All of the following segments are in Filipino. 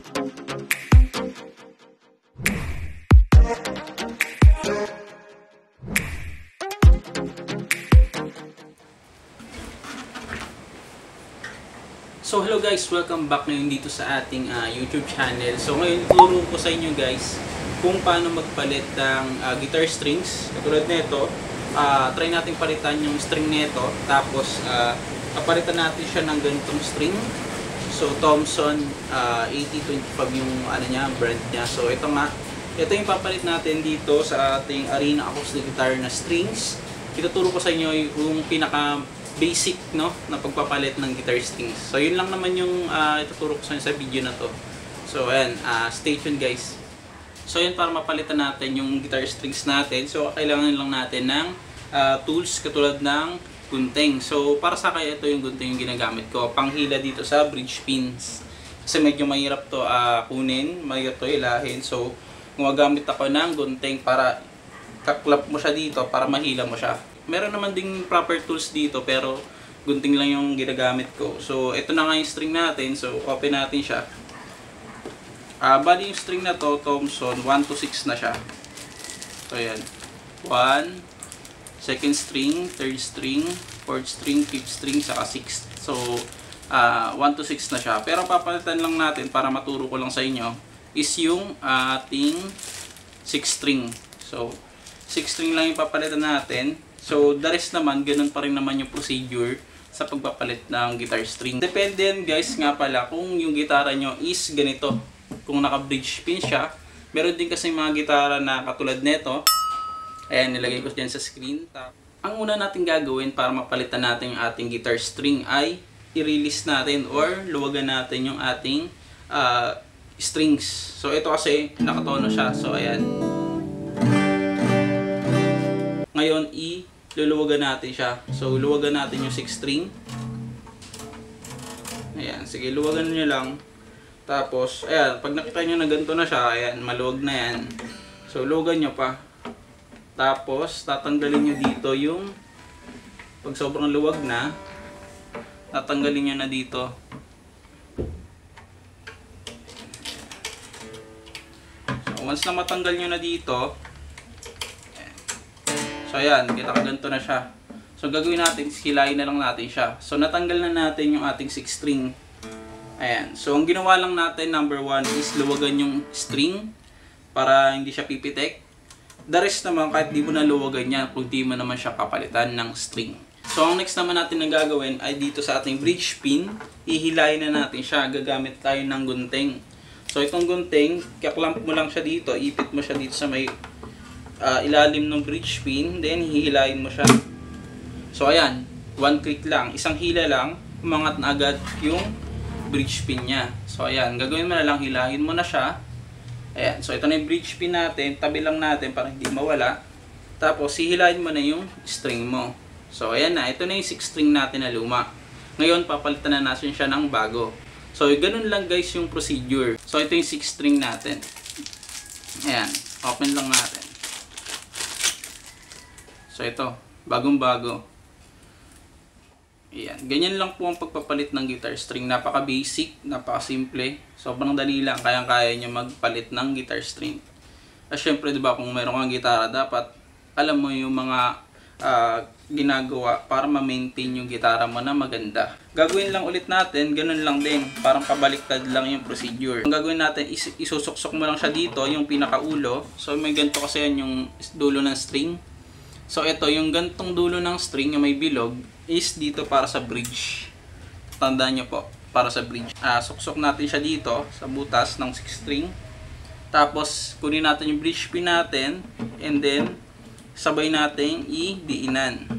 So hello guys, welcome back ngayon dito sa ating YouTube channel. So ngayon turo ko sa inyo guys kung paano magpalit ng guitar strings. Katulad nito, try natin palitan yung string nito. Tapos kapalitan natin siya ng ganitong string. So Thomson 8025 yung niya, brand niya. So ito yung papalit natin dito sa ating Arena acoustic guitar na strings. Ituturo ko sa inyo yung pinaka basic na pagpapalit ng guitar strings. So yun lang naman yung ituturo ko sa inyo sa video na to. So ayan, stay tuned guys. So yun, para mapalitan natin yung guitar strings natin, so kailangan lang natin ng tools katulad ng gunting. So para sa kaya ito yung gunting yung ginagamit ko, panghila dito sa bridge pins. Kasi medyo mahirap to kunin, mahirap to ilahin. So gumagamit ako ng gunting para kaklap mo siya dito para mahila mo siya. Meron naman ding proper tools dito pero gunting lang yung ginagamit ko. So ito na nga yung string natin. So open natin siya. Bali yung string na to, Thomson 1 to 6 na siya. So ayan. 1, second string, third string, fourth string, fifth string, saka 6. So 1 to 6 na siya. Pero papalitan lang natin para maturo ko lang sa inyo is yung ating 6 string. So 6 string lang yung papalitan natin. So, the rest naman, ganun pa rin naman yung procedure sa pagpapalit ng guitar string. Depende yan guys nga pala kung yung gitara nyo is ganito. Kung naka-bridge pin siya. Meron din kasi mga gitara na katulad nito. Ayan, nilagay ko dyan sa screen. Ang una natin gagawin para mapalitan natin yung ating guitar string ay i-release natin or luwagan natin yung ating strings. So, ito kasi nakatono siya. So, ayan. Ngayon, luluwagan natin siya. So, luwagan natin yung 6 string. Ayan. Sige, luwagan nyo lang. Tapos, ayan. Pag nakita nyo na ganito na siya, ayan, maluwag na yan. So, luwagan nyo pa. Tapos, tatanggalin nyo dito yung, pag sobrang luwag na, tatanggalin nyo na dito. So, once na matanggal nyo na dito, so ayan, kita ka ganito na siya. So gagawin natin, hilahin na lang natin siya. So natanggal na natin yung ating 6 string. Ayan. So ang ginawa lang natin, number 1 is luwagan yung string para hindi siya pipitek. The rest naman, kahit di mo na luwagan yan, kung di mo naman siya kapalitan ng string. So ang next naman natin na gagawin ay dito sa ating bridge pin, ihilahin na natin siya. Gagamit tayo ng gunting. So itong gunting, kaklamp mo lang siya dito, ipit mo siya dito sa may ilalim ng bridge pin, then hihilahin mo siya. So ayan, one click lang, isang hila lang, umangat na agad yung bridge pin niya. So ayan, gagawin mo na lang, hilahin mo na siya. Ayan, so ito na yung bridge pin natin, tabi lang natin para hindi mawala. Tapos hihilahin mo na yung string mo. So ayan na, ito na yung 6 string natin na luma. Ngayon papalitan na natin siya ng bago. So ganun lang guys yung procedure. So ito yung 6 string natin. Ayan, open lang natin. So ito, bagong-bago. Ayan, ganyan lang po ang pagpapalit ng guitar string. Napaka-basic, napaka-simple. Sobrang dali lang, kayang-kaya nyo magpalit ng guitar string. At syempre, diba, kung meron kang gitara, dapat alam mo yung mga ginagawa para ma-maintain yung gitara mo na maganda. Gagawin lang ulit natin, ganun lang din. Parang pabaliktad lang yung procedure. Ang gagawin natin, isusuksok mo lang siya dito, yung pinakaulo. So may ganito kasi yan yung dulo ng string. So ito, yung gantong dulo ng string, yung may bilog, is dito para sa bridge. Tandaan nyo po, para sa bridge. Suksok natin siya dito, sa butas ng 6 string. Tapos, kunin natin yung bridge pin natin, and then, sabay natin i-diinan.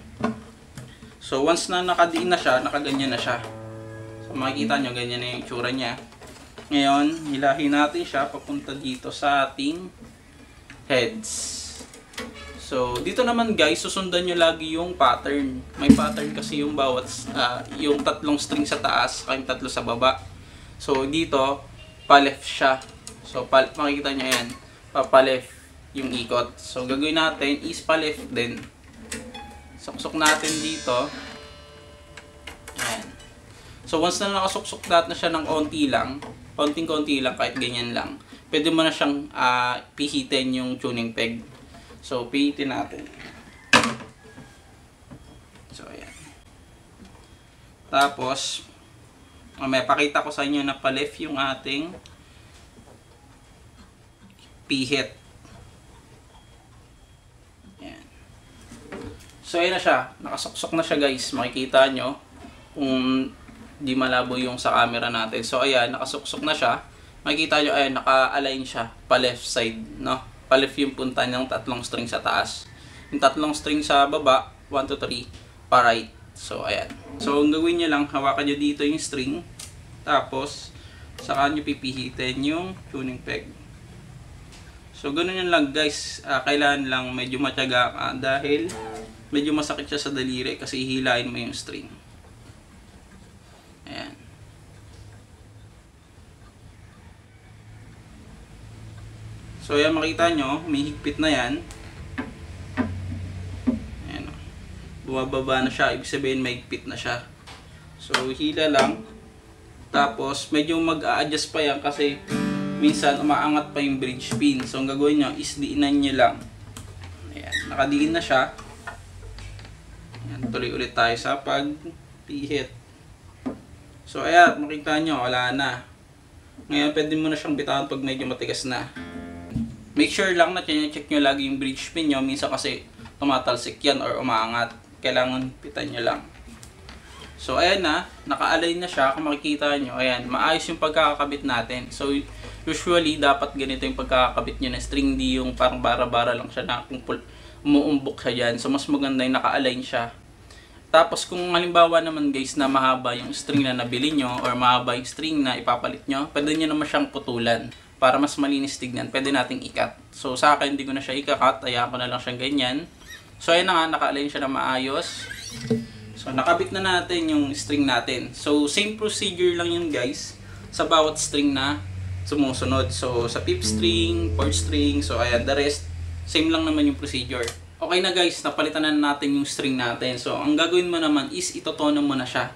So once na nakadiin na siya, nakaganyan na siya. So makikita nyo, ganyan na yung itsura niya. Ngayon, hilahin natin siya papunta dito sa ating heads. So, dito naman guys, susundan nyo lagi yung pattern. May pattern kasi yung bawat, yung tatlong string sa taas, saka yung tatlo sa baba. So, dito, pa-left siya. So, makikita nyo yan, pa-left yung ikot. So, gagawin natin is pa-left din. Suksok natin dito. Ayan. So, once na nakasuksok na siya ng onti lang, konting-konti lang, kahit ganyan lang. Pwede mo na siyang pihitin yung tuning peg. So, pihitin natin. So, ayan. Tapos, may pakita ko sa inyo na pa-left yung ating pihit. Ayan. So, ayan na siya. Nakasuksok na siya, guys. Makikita nyo kung di malabo yung sa camera natin. So, ayan. Nakasuksok na siya. Makikita nyo, ayan. Naka-align siya pa-left side, no? Pa-left yung punta ng tatlong string sa taas. Yung tatlong string sa baba, 1, 2, 3, pa-right. So, ayan. So, ang gawin nyo lang, hawakan nyo dito yung string. Tapos, saka nyo pipihitin yung tuning peg. So, ganun yan lang, guys. Kailangan lang medyo matyaga ka dahil medyo masakit siya sa daliri kasi hihilain mo yung string. Ayan. So, ayan, makita nyo, may higpit na yan. Bumababa na siya, ibig sabihin may higpit na siya. So, hila lang. Tapos, medyo mag-a-adjust pa yan kasi minsan umaangat pa yung bridge pin. So, ang gagawin nyo is diinan nyo lang. Ayan, nakadiin na siya. Ayan, tuloy ulit tayo sa pag-pihit. So, ayan, makita nyo, wala na. Ngayon, pwede mo na siyang bitawan pag medyo matigas na. Make sure lang na check nyo lagi yung bridge pin nyo. Minsan kasi tumatalsik yan or umaangat. Kailangan pitan nyo lang. So, ayan na. Naka-align na siya. Kung makikita nyo, ayan. Maayos yung pagkakakabit natin. So, usually, dapat ganito yung pagkakakabit nyo na string. Di yung parang bara-bara lang siya na kung umuumbok siya dyan. So, mas maganda yung naka-align siya. Tapos, kung halimbawa naman guys na mahaba yung string na nabili nyo or mahaba yung string na ipapalit nyo, pwede nyo naman siyang putulan. Para mas malinis tignan, pwede nating ikat. So, sa akin, hindi ko na siya ikakat. Hayaan ko na lang siyang ganyan. So, ayan na nga, naka-align siya na maayos. So, nakabit na natin yung string natin. So, same procedure lang yun guys sa bawat string na sumusunod. So, sa 5th string, 4th string, so ayan, the rest, same lang naman yung procedure. Okay na guys, napalitan na natin yung string natin. So, ang gagawin mo naman is itotono mo na siya.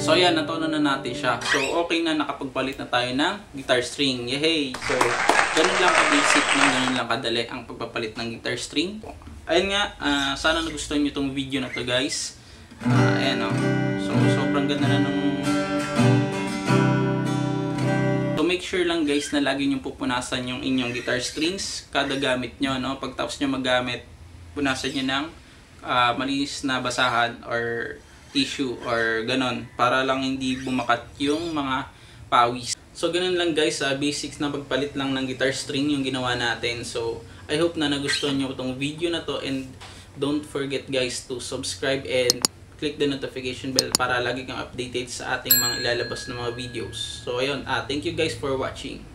So, ayan, natono na natin siya. So, okay na, nakapagpalit na tayo ng guitar string. Yehey! So, ganun lang ka-basic, ganun lang kadali ang pagpapalit ng guitar string. Ayun nga, sana nagustuhan nyo itong video na to guys. Ayan o. So, sobrang ganda na nung... So, make sure lang guys na lagi nyo pupunasan yung inyong guitar strings kada gamit nyo, no? Pagtapos nyo maggamit, punasan nyo ng malinis na basahan or tissue or ganon para lang hindi bumakat yung mga pawis. So ganun lang guys, basics na pagpalit lang ng guitar string yung ginawa natin. So I hope na nagustuhan nyo itong video na to, and don't forget guys to subscribe and click the notification bell para lagi kang updated sa ating mga ilalabas na mga videos. So ayun, thank you guys for watching.